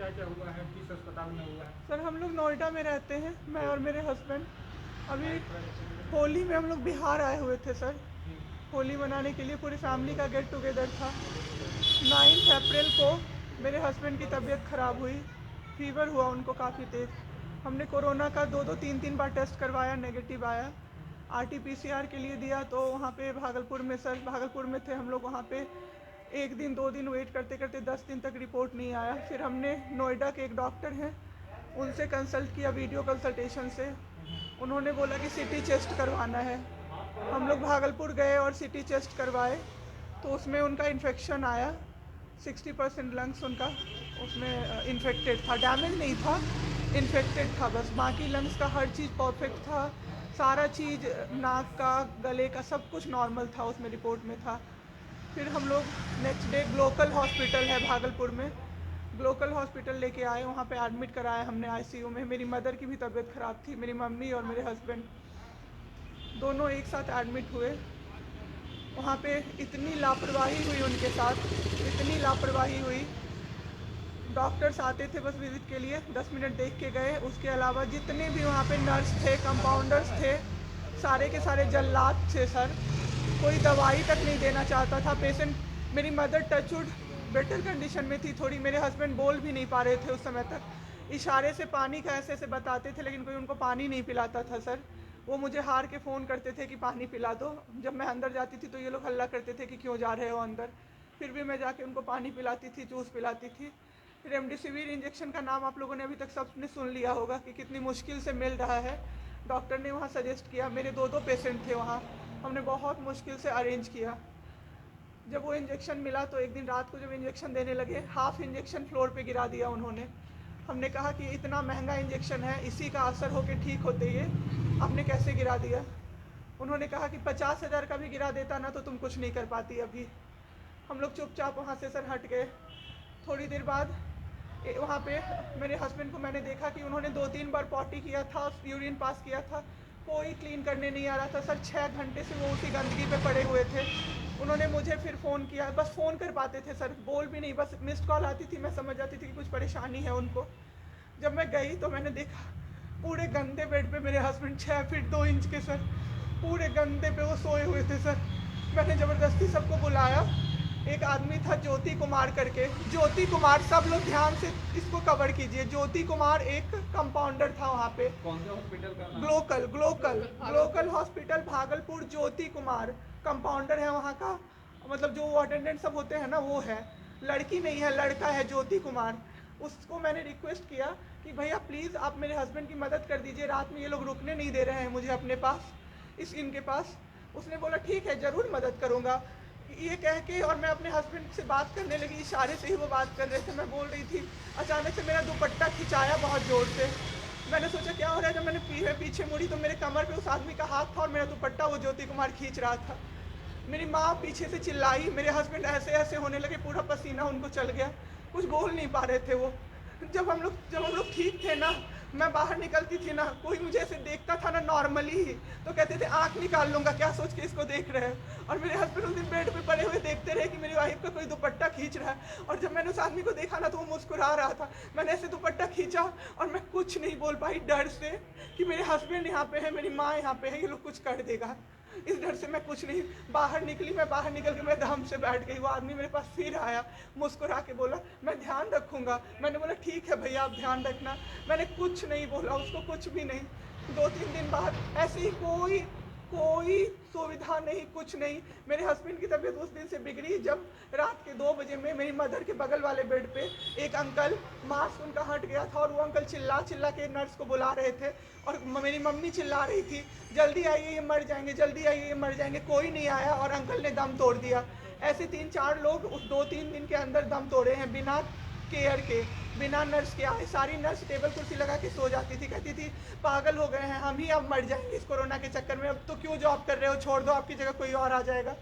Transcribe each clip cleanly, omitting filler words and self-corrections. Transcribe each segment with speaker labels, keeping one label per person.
Speaker 1: क्या क्या हुआ है, किस अस्पताल में हुआ है?
Speaker 2: सर हम लोग नोएडा में रहते हैं, मैं और मेरे हस्बैंड। अभी होली में हम लोग बिहार आए हुए थे सर। होली मनाने के लिए पूरी फैमिली का गेट टुगेदर था। 9 अप्रैल को मेरे हस्बैंड की तबीयत ख़राब हुई, फीवर हुआ उनको काफ़ी तेज़। हमने कोरोना का 2-2 3-3 बार टेस्ट करवाया, नेगेटिव आया। RT-PCR के लिए दिया तो वहाँ पे भागलपुर में, सर भागलपुर में थे हम लोग, वहाँ पे 1 दिन 2 दिन वेट करते करते 10 दिन तक रिपोर्ट नहीं आया। फिर हमने नोएडा के एक डॉक्टर हैं उनसे कंसल्ट किया, वीडियो कंसल्टेशन से। उन्होंने बोला कि सिटी चेस्ट करवाना है। हम लोग भागलपुर गए और सिटी चेस्ट करवाए तो उसमें उनका इन्फेक्शन आया। 60% लंग्स उनका उसमें इन्फेक्टेड था, डैमेज नहीं था, इन्फेक्टेड था बस। बाकी लंग्स का हर चीज़ परफेक्ट था, सारा चीज़ नाक का गले का सब कुछ नॉर्मल था, उसमें रिपोर्ट में था। फिर हम लोग नेक्स्ट डे ग्लोकल हॉस्पिटल है भागलपुर में, ग्लोकल हॉस्पिटल लेके आए, वहाँ पे एडमिट कराया हमने ICU में। मेरी मदर की भी तबीयत ख़राब थी, मेरी मम्मी और मेरे हस्बैंड दोनों एक साथ एडमिट हुए। वहाँ पे इतनी लापरवाही हुई उनके साथ, इतनी लापरवाही हुई। डॉक्टर्स आते थे बस विजिट के लिए, 10 मिनट देख के गए। उसके अलावा जितने भी वहाँ पे नर्स थे, कंपाउंडर्स थे, सारे के सारे जल्लाद थे सर। कोई दवाई तक नहीं देना चाहता था पेशेंट। मेरी मदर टचवुड बेटर कंडीशन में थी थोड़ी, मेरे हस्बैंड बोल भी नहीं पा रहे थे उस समय तक। इशारे से पानी का ऐसे ऐसे बताते थे, लेकिन कोई उनको पानी नहीं पिलाता था सर। वो मुझे हार के फ़ोन करते थे कि पानी पिला दो। जब मैं अंदर जाती थी तो ये लोग हल्ला करते थे कि क्यों जा रहे हो अंदर। फिर भी मैं जाके उनको पानी पिलाती थी, जूस पिलाती थी। रेमडेसिविर इंजेक्शन का नाम आप लोगों ने अभी तक सबने सुन लिया होगा कि कितनी मुश्किल से मिल रहा है। डॉक्टर ने वहाँ सजेस्ट किया, मेरे 2-2 पेशेंट थे वहाँ, हमने बहुत मुश्किल से अरेंज किया। जब वो इंजेक्शन मिला तो एक दिन रात को जब इंजेक्शन देने लगे, हाफ इंजेक्शन फ्लोर पे गिरा दिया उन्होंने। हमने कहा कि इतना महंगा इंजेक्शन है, इसी का असर होके ठीक होते ये आपने कैसे गिरा दिया। उन्होंने कहा कि 50,000 का भी गिरा देता ना तो तुम कुछ नहीं कर पाती अभी। हम लोग चुपचाप वहाँ से सर हट गए। थोड़ी देर बाद वहाँ पे मेरे हस्बैंड को मैंने देखा कि उन्होंने 2-3 बार पॉटी किया था, यूरिन पास किया था, कोई क्लीन करने नहीं आ रहा था सर। 6 घंटे से वो उसी गंदगी पे पड़े हुए थे। उन्होंने मुझे फिर फ़ोन किया, बस फ़ोन कर पाते थे सर, बोल भी नहीं, बस मिस्ड कॉल आती थी, मैं समझ जाती थी कि कुछ परेशानी है उनको। जब मैं गई तो मैंने देखा पूरे गंदे बेड पे मेरे हस्बैंड 6 फीट 2 इंच के सर, पूरे गंदे पे वो सोए हुए थे सर। मैंने ज़बरदस्ती सबको बुलाया। एक आदमी था ज्योति कुमार करके, ज्योति कुमार, सब लोग ध्यान से इसको कवर कीजिए। ज्योति कुमार एक कंपाउंडर था वहाँ पे।
Speaker 1: कौन से हॉस्पिटल का नाम?
Speaker 2: Glocal glocal glocal hospital Bhagalpur. Jyoti Kumar compounder है वहाँ का, मतलब जो अटेंडेंट सब होते हैं ना वो है, लड़की नहीं है लड़का है, ज्योति कुमार। उसको मैंने रिक्वेस्ट किया कि भैया प्लीज़ आप मेरे हस्बैंड की मदद कर दीजिए, रात में ये लोग रुकने नहीं दे रहे हैं मुझे अपने पास, इनके पास। उसने बोला ठीक है ज़रूर मदद करूँगा, ये कह के, और मैं अपने हस्बैंड से बात करने लगी, इशारे से ही वो बात कर रहे थे, मैं बोल रही थी। अचानक से मेरा दुपट्टा खिंचाया बहुत ज़ोर से। मैंने सोचा क्या हो रहा है, जब मैंने पीछे मुड़ी तो मेरे कमर पे उस आदमी का हाथ था और मेरा दुपट्टा वो ज्योति कुमार खींच रहा था। मेरी माँ पीछे से चिल्लाई, मेरे हस्बैंड ऐसे ऐसे होने लगे, पूरा पसीना उनको चल गया, कुछ बोल नहीं पा रहे थे वो। जब हम लोग ठीक थे ना, मैं बाहर निकलती थी ना, कोई मुझे ऐसे देखता था ना नॉर्मली ही तो कहते थे आँख निकाल लूँगा, क्या सोच के इसको देख रहे हैं। और मेरे हस्बैंड उस दिन बेड पे पड़े हुए देखते रहे कि मेरी वाइफ का कोई दुपट्टा खींच रहा है। और जब मैंने उस आदमी को देखा ना तो वो मुस्कुरा रहा था। मैंने ऐसे दुपट्टा खींचा और मैं कुछ नहीं बोल पाई डर से कि मेरे हस्बैंड यहाँ पे है, मेरी माँ यहाँ पे है, ये लोग कुछ कर देगा। इस डर से मैं कुछ नहीं, बाहर निकली। मैं बाहर निकल के मैं दम से बैठ गई। वो आदमी मेरे पास फिर आया, मुस्कुरा के बोला मैं ध्यान रखूँगा। मैंने बोला ठीक है भैया आप ध्यान रखना। मैंने कुछ नहीं बोला उसको, कुछ भी नहीं। 2-3 दिन बाद ऐसे ही कोई कोई सुविधा नहीं, कुछ नहीं। मेरे हस्बैंड की तबीयत उस दिन से बिगड़ी जब रात के 2 बजे में मेरी मदर के बगल वाले बेड पे एक अंकल, मास्क उनका हट गया था और वो अंकल चिल्ला चिल्ला के नर्स को बुला रहे थे। और मेरी मम्मी चिल्ला रही थी जल्दी आइए ये मर जाएंगे, जल्दी आइए ये मर जाएंगे। कोई नहीं आया और अंकल ने दम तोड़ दिया। ऐसे 3-4 लोग उस 2-3 दिन के अंदर दम तोड़े हैं, बिना केयर के, बिना नर्स के आए। सारी नर्स टेबल कुर्सी लगा के सो जाती थी, कहती थी पागल हो गए हैं हम ही, अब मर जाएंगे इस कोरोना के चक्कर में, अब तो क्यों जॉब कर रहे हो, छोड़ दो, आपकी जगह कोई और आ जाएगा।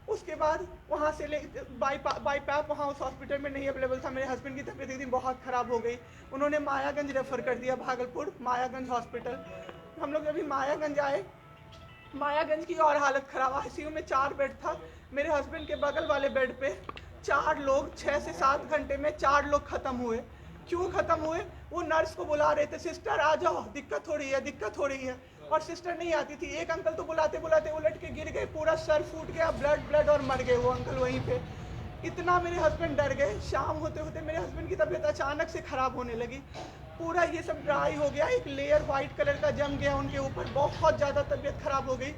Speaker 2: उसके बाद वहाँ से ले बाई पैप वहाँ उस हॉस्पिटल में नहीं अवेलेबल था। मेरे हस्बैंड की तबीयत एक दिन बहुत ख़राब हो गई, उन्होंने मायागंज रेफ़र कर दिया, भागलपुर मायागंज हॉस्पिटल। हम लोग अभी मायागंज आए, मायागंज की और हालत ख़राब। ICU में 4 बेड था। मेरे हस्बैंड के बगल वाले बेड पे 4 लोग 6 से 7 घंटे में 4 लोग ख़त्म हुए। क्यों ख़त्म हुए? वो नर्स को बुला रहे थे, सिस्टर आ जाओ, दिक्कत हो रही है, दिक्कत हो रही है, और सिस्टर नहीं आती थी। एक अंकल तो बुलाते बुलाते उलट के गिर गए, पूरा सर फूट गया, ब्लड ब्लड, और मर गए वो अंकल वहीं पे। इतना मेरे हस्बैंड डर गए। शाम होते होते मेरे हस्बैंड की तबीयत अचानक से ख़राब होने लगी, पूरा ये सब ड्राई हो गया, एक लेयर वाइट कलर का जम गया उनके ऊपर, बहुत ज़्यादा तबीयत ख़राब हो गई।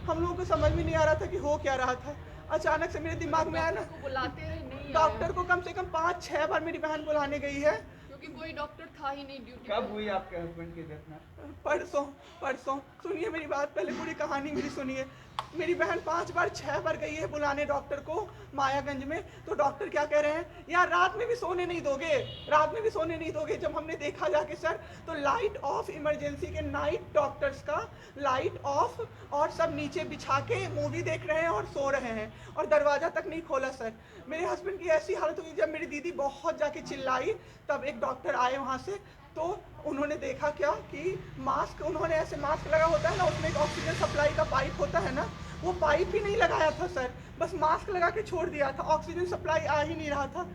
Speaker 2: हम लोगों को समझ में नहीं आ रहा था कि हो क्या रहा था। अचानक से मेरे दिमाग में आया ना,
Speaker 3: को बुलाते रहे, नहीं
Speaker 2: डॉक्टर को कम से कम 5-6 बार मेरी बहन बुलाने गई है।
Speaker 3: क्योंकि कोई डॉक्टर था ही नहीं ड्यूटी
Speaker 1: कब हुई आपके हस्बैंड की डेथ में?
Speaker 2: परसों परसों सुनिए मेरी बात, पहले पूरी कहानी मेरी सुनिए। मेरी बहन 5 बार 6 बार गई है बुलाने डॉक्टर को मायागंज में, तो डॉक्टर क्या कह रहे हैं, यार रात में भी सोने नहीं दोगे, रात में भी सोने नहीं दोगे। जब हमने देखा जाके सर, तो लाइट ऑफ, इमरजेंसी के नाइट डॉक्टर्स का लाइट ऑफ, और सब नीचे बिछा के मूवी देख रहे हैं और सो रहे हैं, और दरवाज़ा तक नहीं खोला सर। मेरे हस्बैंड की ऐसी हालत हुई, जब मेरी दीदी बहुत जाके चिल्लाई, तब एक डॉक्टर आए वहाँ से, तो उन्होंने देखा क्या कि मास्क, उन्होंने ऐसे मास्क लगा होता है ना, उसमें एक ऑक्सीजन सप्लाई का पाइप होता है ना, वो पाइप ही नहीं लगाया था सर, बस मास्क लगा के छोड़ दिया था, ऑक्सीजन सप्लाई आ ही नहीं रहा था।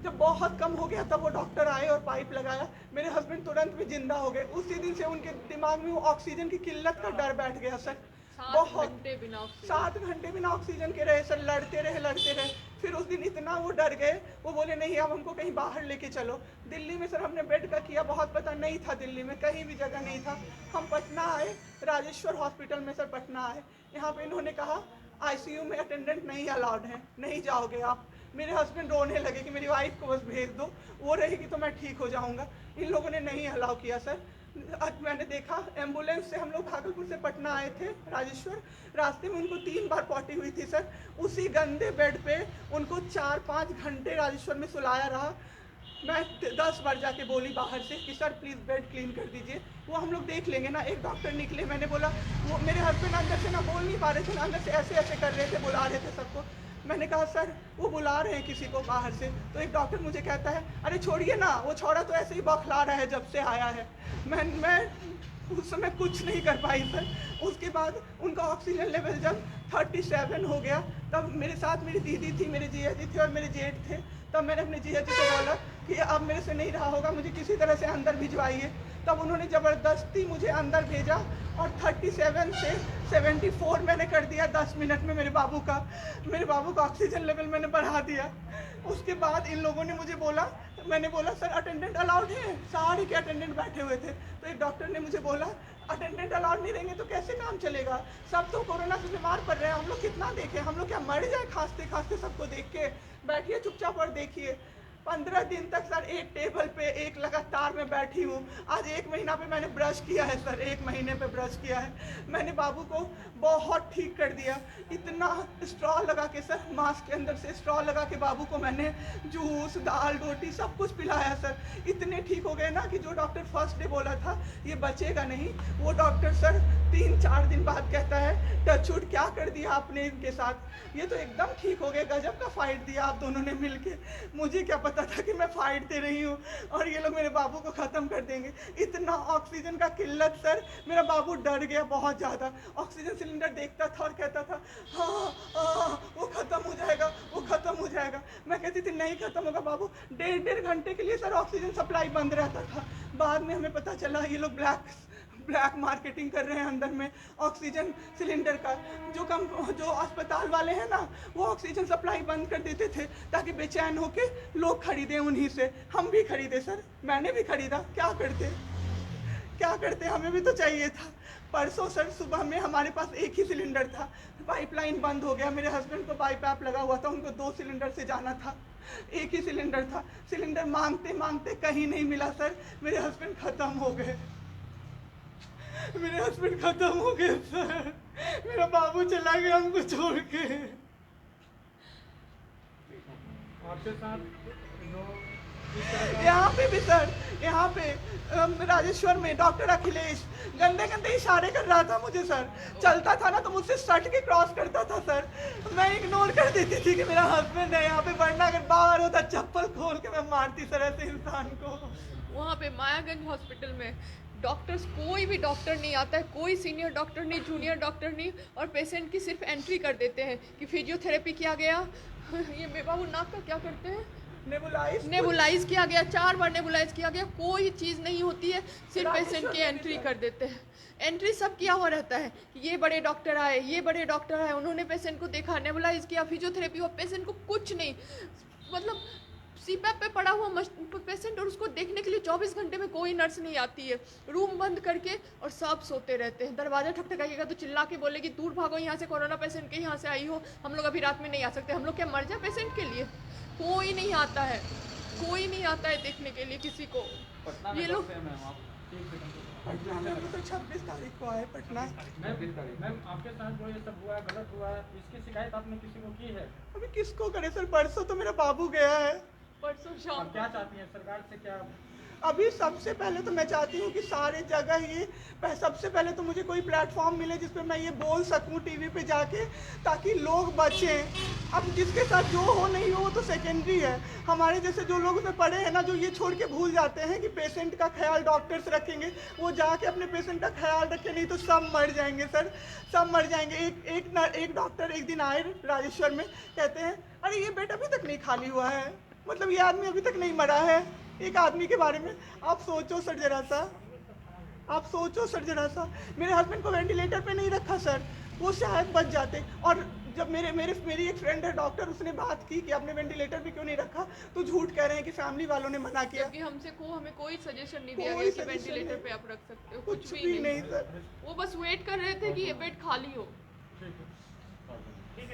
Speaker 2: जब बहुत कम हो गया तब वो डॉक्टर आए और पाइप लगाया, मेरे हस्बैंड तुरंत भी जिंदा हो गए। उसी दिन से उनके दिमाग में वो ऑक्सीजन की किल्लत का डर बैठ गया सर।
Speaker 3: 7 घंटे बिना ऑक्सीजन।
Speaker 2: 7 घंटे बिना ऑक्सीजन के रहे सर, लड़ते रहे। फिर उस दिन इतना वो डर गए, वो बोले नहीं अब हमको कहीं बाहर लेके चलो। दिल्ली में सर हमने बेड का किया, बहुत पता नहीं था, दिल्ली में कहीं भी जगह नहीं था। हम पटना आए, राजेश्वर हॉस्पिटल में सर पटना आए। यहाँ पे इन्होंने कहा आईसीयू में अटेंडेंट नहीं अलाउड है, नहीं जाओगे आप। मेरे हस्बैंड रोने लगे कि मेरी वाइफ को बस भेज दो, वो रहेगी तो मैं ठीक हो जाऊँगा। इन लोगों ने नहीं अलाउ किया सर। आज मैंने देखा, एम्बुलेंस से हम लोग भागलपुर से पटना आए थे राजेश्वर, रास्ते में उनको 3 बार पॉटी हुई थी सर। उसी गंदे बेड पे उनको 4-5 घंटे राजेश्वर में सुलाया रहा। मैं 10 बार जाके बोली बाहर से कि सर प्लीज़ बेड क्लीन कर दीजिए, वो हम लोग देख लेंगे ना। एक डॉक्टर निकले, मैंने बोला, वो मेरे हस्बैंड अंदर से ना बोल नहीं पा रहे थे ना, अंदर से ऐसे ऐसे कर रहे थे, बुला रहे थे सबको। मैंने कहा सर वो बुला रहे हैं किसी को बाहर से, तो एक डॉक्टर मुझे कहता है अरे छोड़िए ना, वो छोड़ा तो ऐसे ही बौखला रहा है जब से आया है। मैं उस समय कुछ नहीं कर पाई सर। उसके बाद उनका ऑक्सीजन लेवल जब 37 हो गया, तब मेरे साथ मेरी दीदी थी, मेरे जीजा जी थे और मेरे जेठ थे। तब मैंने अपने जीजा जी को बोला कि अब मेरे से नहीं रहा होगा, मुझे किसी तरह से अंदर भिजवाइए। तब उन्होंने ज़बरदस्ती मुझे अंदर भेजा, और 37 से 74 मैंने कर दिया 10 मिनट में। मेरे बाबू का ऑक्सीजन लेवल मैंने बढ़ा दिया। उसके बाद इन लोगों ने मुझे बोला, मैंने बोला सर अटेंडेंट अलाउड है, सारे के अटेंडेंट बैठे हुए थे। तो एक डॉक्टर ने मुझे बोला अटेंडेंट अलाउड नहीं रहेंगे तो कैसे काम चलेगा, सब तो कोरोना से बीमार पड़ रहे हैं, हम लोग कितना देखें, हम लोग क्या मर जाए खांसते खांसते सबको देख के। बैठिए चुपचाप और देखिए। 15 दिन तक सर एक टेबल पे एक लगातार मैं बैठी हूँ। आज 1 महीना पे मैंने ब्रश किया है सर, 1 महीने पे ब्रश किया है मैंने। बाबू को बहुत ठीक कर दिया, इतना स्ट्रॉ लगा के सर, मास्क के अंदर से स्ट्रॉ लगा के बाबू को मैंने जूस, दाल, रोटी सब कुछ पिलाया सर। इतने ठीक हो गए ना कि जो डॉक्टर फर्स्ट डे बोला था ये बचेगा नहीं, वो डॉक्टर सर 3-4 दिन बाद कहता है टचवुड क्या कर दिया आपने इनके साथ, ये तो एकदम ठीक हो गए, गजब का फाइट दिया आप दोनों ने मिलके। मुझे क्या पता था कि मैं फाइट दे रही हूँ और ये लोग मेरे बाबू को ख़त्म कर देंगे। इतना ऑक्सीजन का किल्लत सर, मेरा बाबू डर गया बहुत ज़्यादा। ऑक्सीजन सिलेंडर देखता था और कहता था हाँ वो ख़त्म हो जाएगा, वो ख़त्म हो जाएगा। मैं कहती थी नहीं ख़त्म होगा बाबू। 1.5 घंटे के लिए सर ऑक्सीजन सप्लाई बंद रहता था। बाद में हमें पता चला ये लोग ब्लैक मार्केटिंग कर रहे हैं अंदर में ऑक्सीजन सिलेंडर का। जो अस्पताल वाले हैं ना, वो ऑक्सीजन सप्लाई बंद कर देते थे ताकि बेचैन होके लोग खरीदें उन्हीं से। हम भी खरीदे सर, मैंने भी खरीदा, क्या करते हमें भी तो चाहिए था। परसों सर सुबह में हमारे पास एक ही सिलेंडर था, पाइपलाइन बंद हो गया। मेरे हस्बैंड को पाइप लगा हुआ था, उनको 2 सिलेंडर से जाना था, एक ही सिलेंडर था। सिलेंडर मांगते मांगते कहीं नहीं मिला सर, मेरे हस्बैंड ख़त्म हो गए सर। मेरा बाबू चला गया हमको छोड़ के।
Speaker 1: आपके साथ जो इस तरह का
Speaker 2: यहाँ पे भी सर, यहाँ पे राजेश्वर में डॉक्टर अखिलेश गंदे गंदे इशारे कर रहा था मुझे सर। चलता था ना तो मुझसे सट के क्रॉस करता था सर, मैं इग्नोर कर देती थी कि मेरा हस्बैंड है यहाँ पे, वरना अगर बाहर होता चप्पल खोल के मैं मारती सर ऐसे इंसान को।
Speaker 3: वहाँ पे मायागंज हॉस्पिटल में डॉक्टर्स, कोई भी डॉक्टर नहीं आता है, कोई सीनियर डॉक्टर नहीं, जूनियर डॉक्टर नहीं, और पेशेंट की सिर्फ एंट्री कर देते हैं कि फिजियोथेरेपी किया गया। ये मेरे बाबू नाक का क्या करते हैं, नेबुलाइज किया गया, 4 बार नेबुलाइज किया गया, कोई चीज़ नहीं होती है, सिर्फ पेशेंट की एंट्री कर देते हैं। एंट्री सब किया हुआ रहता है कि ये बड़े डॉक्टर आए, ये बड़े डॉक्टर आए, उन्होंने पेशेंट को देखा, नेबुलाइज किया, फिजियोथेरेपी हुआ, पेशेंट को कुछ नहीं, मतलब सीपैप पे पड़ा हुआ पेशेंट, और उसको देखने के लिए 24 घंटे में कोई नर्स नहीं आती है, रूम बंद करके, और सब सोते रहते हैं। दरवाज़ा ठकठकाइएगा तो चिल्ला के बोलेगी दूर भागो यहाँ से, कोरोना पेशेंट के यहाँ से आई हो, हम लोग अभी रात में नहीं आ सकते। हम लोग क्या मर जाए पेशेंट के लिए? कोई नहीं आता है, कोई नहीं आता है देखने के लिए किसी को। ये लोग
Speaker 2: पटना में अभी तो 26 तारीख को आए पटना।
Speaker 1: मैम आपके साथ जो ये सब हुआ है, गलत हुआ है, इसकी शिकायत आपने किसी को की है?
Speaker 2: अभी किसको करे सर? परसों तो मेरा बाबू गया है।
Speaker 3: परसों शाम
Speaker 1: आप क्या चाहती हैं सरकार से? क्या
Speaker 2: अभी सबसे पहले तो मैं चाहती हूँ कि सारे जगह ये सबसे पहले तो मुझे कोई प्लेटफॉर्म मिले जिस पे मैं ये बोल सकूँ टीवी पे जाके, ताकि लोग बचें। अब जिसके साथ जो हो नहीं हो वो तो सेकेंडरी है। हमारे जैसे जो लोग उसमें पड़े हैं ना, जो ये छोड़ के भूल जाते हैं कि पेशेंट का ख्याल डॉक्टर्स रखेंगे, वो जाके अपने पेशेंट का ख्याल रखें, नहीं तो सब मर जाएंगे सर, सब मर जाएंगे। एक डॉक्टर एक दिन आए राजेश्वर में, कहते हैं अरे ये बेड अभी तक नहीं खाली हुआ है, मतलब ये आदमी अभी तक नहीं मरा है। एक आदमी के बारे में आप सोचो सर जरा सा, आप सोचो सर जरा सा। मेरे हस्बैंड को वेंटिलेटर पे नहीं रखा सर, वो शायद बच जाते। और जब मेरी एक फ्रेंड है डॉक्टर, उसने बात की कि आपने वेंटिलेटर पे क्यों नहीं रखा, तो झूठ कह रहे हैं कि फैमिली वालों ने मना किया।
Speaker 3: जबकि हमें कोई सजेशन नहीं दिया गया कि वेंटिलेटर पे आप रख सकते हो, कुछ भी नहीं
Speaker 2: सर।
Speaker 3: वो बस वेट कर रहे थे कि ये बेड खाली हो।
Speaker 1: ठीक है।